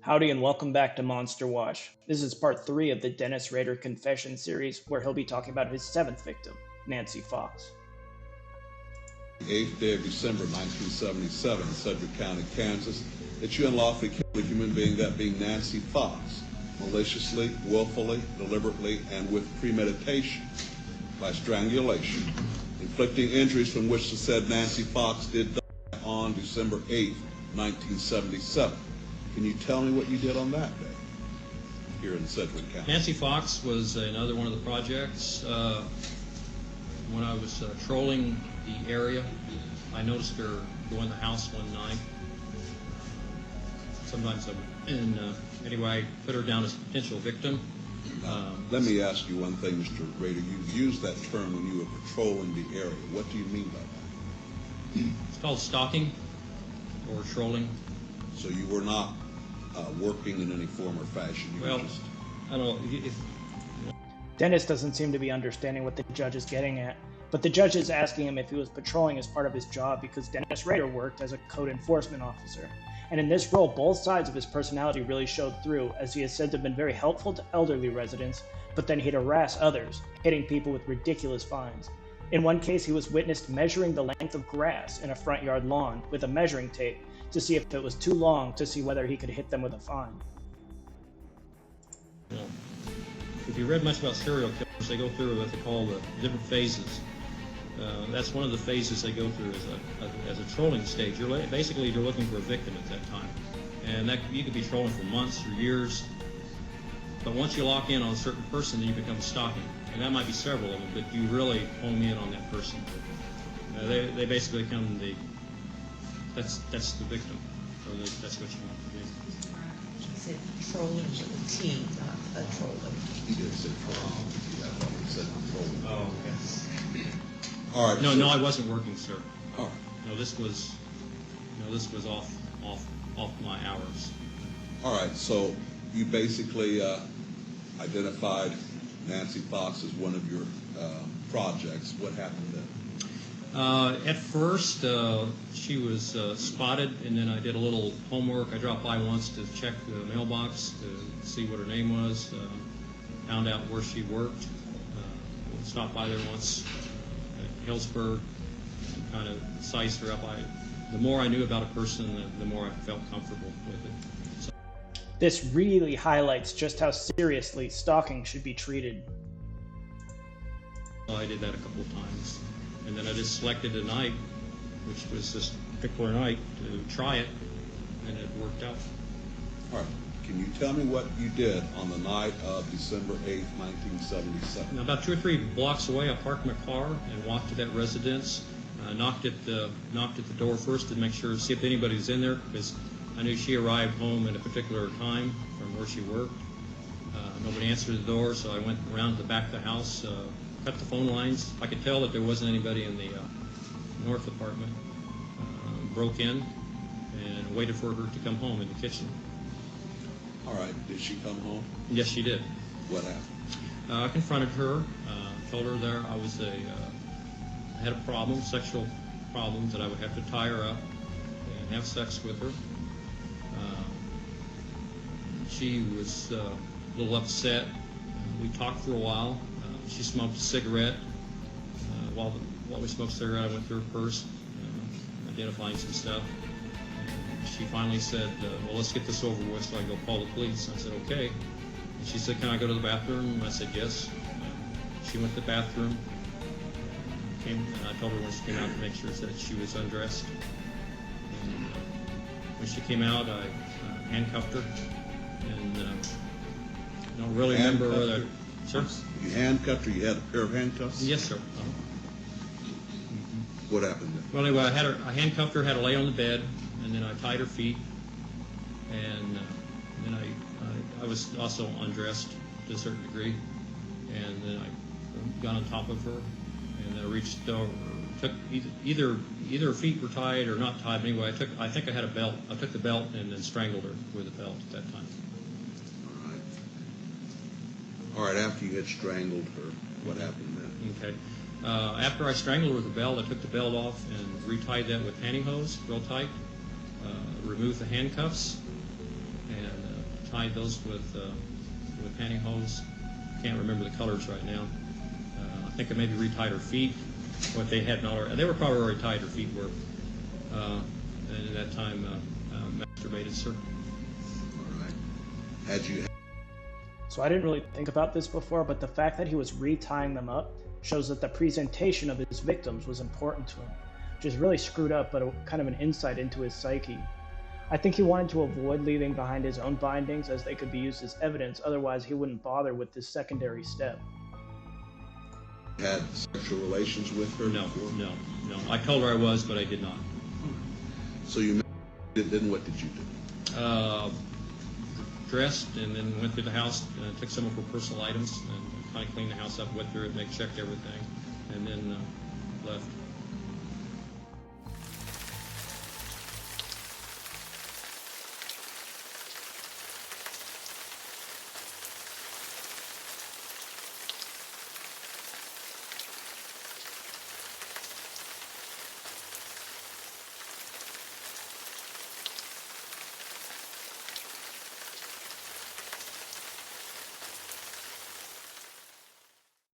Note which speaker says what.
Speaker 1: Howdy and welcome back to Monster Watch. This is part 3 of the Dennis Rader Confession series, where he'll be talking about his 7th victim, Nancy Fox.
Speaker 2: The 8th day of December 1977 in Sedgwick County, Kansas, that you unlawfully killed a human being, that being Nancy Fox, maliciously, willfully, deliberately, and with premeditation, by strangulation, inflicting injuries from which the said Nancy Fox did die on December 8th, 1977. Can you tell me what you did on that day here in Sedgwick County?
Speaker 3: Nancy Fox was another one of the projects. When I was trolling the area, I noticed her go in the house one night. Sometimes anyway, I put her down as a potential victim.
Speaker 2: Let me ask you one thing, Mr. Rader. You've used that term when you were patrolling the area. What do you mean by that?
Speaker 3: It's called stalking or trolling.
Speaker 2: So you were not working in any form or fashion?
Speaker 3: Well, I don't know.
Speaker 1: Dennis doesn't seem to be understanding what the judge is getting at, but the judge is asking him if he was patrolling as part of his job because Dennis Rader worked as a code enforcement officer. And in this role, both sides of his personality really showed through, as he is said to have been very helpful to elderly residents, but then he'd harass others, hitting people with ridiculous fines. In one case, he was witnessed measuring the length of grass in a front yard lawn with a measuring tape to see if it was too long to see whether he could hit them with a fine.
Speaker 3: You know, if you read much about serial killers, they go through what they call the different phases. That's one of the phases they go through as a trolling stage. You're looking for a victim at that time, and that you could be trolling for months or years. But once you lock in on a certain person, then you become stalking, and that might be several of them. But you really hone in on that person. They basically become that's the victim, or that's what you want to do.
Speaker 4: She said trolling with a T, not a trolling.
Speaker 2: He did say trolling. He said trolling.
Speaker 3: Oh, okay.
Speaker 2: All right.
Speaker 3: No, I wasn't working, sir.
Speaker 2: All right.
Speaker 3: No, this was off my hours.
Speaker 2: All right. So you basically identified Nancy Fox as one of your projects. What happened then?
Speaker 3: At first, she was spotted, and then I did a little homework. I dropped by once to check the mailbox to see what her name was, found out where she worked, stopped by there once at Hillsburg, and kind of sized her up. The more I knew about a person, the more I felt comfortable with it. So.
Speaker 1: This really highlights just how seriously stalking should be treated.
Speaker 3: I did that a couple of times. And then I just selected a night, which was this particular night, to try it, and it worked out.
Speaker 2: All right. Can you tell me what you did on the night of December 8th, 1977?
Speaker 3: Now, about 2 or 3 blocks away, I parked my car and walked to that residence. Knocked at the door first to make sure, see if anybody was in there, because I knew she arrived home at a particular time from where she worked. Nobody answered the door, so I went around to the back of the house, cut the phone lines. I could tell that there wasn't anybody in the north apartment. Broke in and waited for her to come home in the kitchen.
Speaker 2: All right. Did she come home?
Speaker 3: Yes, she did.
Speaker 2: What happened?
Speaker 3: I confronted her, told her there I had a problem, sexual problems, that I would have to tie her up and have sex with her. She was a little upset. We talked for a while. She smoked a cigarette. While we smoked a cigarette, I went through her purse, identifying some stuff. She finally said, well, let's get this over with so I can go call the police. I said, okay. And she said, can I go to the bathroom? And I said, yes. She went to the bathroom. And I told her when she came out to make sure that she was undressed. And when she came out, I handcuffed her. And I don't really remember whether... Sir?
Speaker 2: You handcuffed her? You had a pair of handcuffs?
Speaker 3: Yes, sir.
Speaker 2: What happened then?
Speaker 3: Well, anyway, I handcuffed her, had her lay on the bed, and then I tied her feet, and then I was also undressed to a certain degree, and then I got on top of her, and I reached over, took either her feet were tied or not tied. But anyway, I think I had a belt. I took the belt and then strangled her with the belt at that time.
Speaker 2: All right, after you had strangled her, what happened then?
Speaker 3: Okay. After I strangled her with the belt, I took the belt off and retied that with pantyhose real tight, removed the handcuffs, and tied those with pantyhose. Can't remember the colors right now. I think I maybe retied her feet, or if they had not already. They were probably already tied. Her feet were. And at that time, masturbated, sir.
Speaker 2: All right. Had you?
Speaker 1: So I didn't really think about this before, but the fact that he was retying them up shows that the presentation of his victims was important to him, which is really screwed up, but kind of an insight into his psyche. I think he wanted to avoid leaving behind his own bindings, as they could be used as evidence, otherwise he wouldn't bother with this secondary step.
Speaker 2: Had sexual relations with her?
Speaker 3: No. I told her I was, but I did not.
Speaker 2: So you then what did you do?
Speaker 3: Dressed and then went through the house, took some of her personal items, and kind of cleaned the house up with her and checked everything, and then left.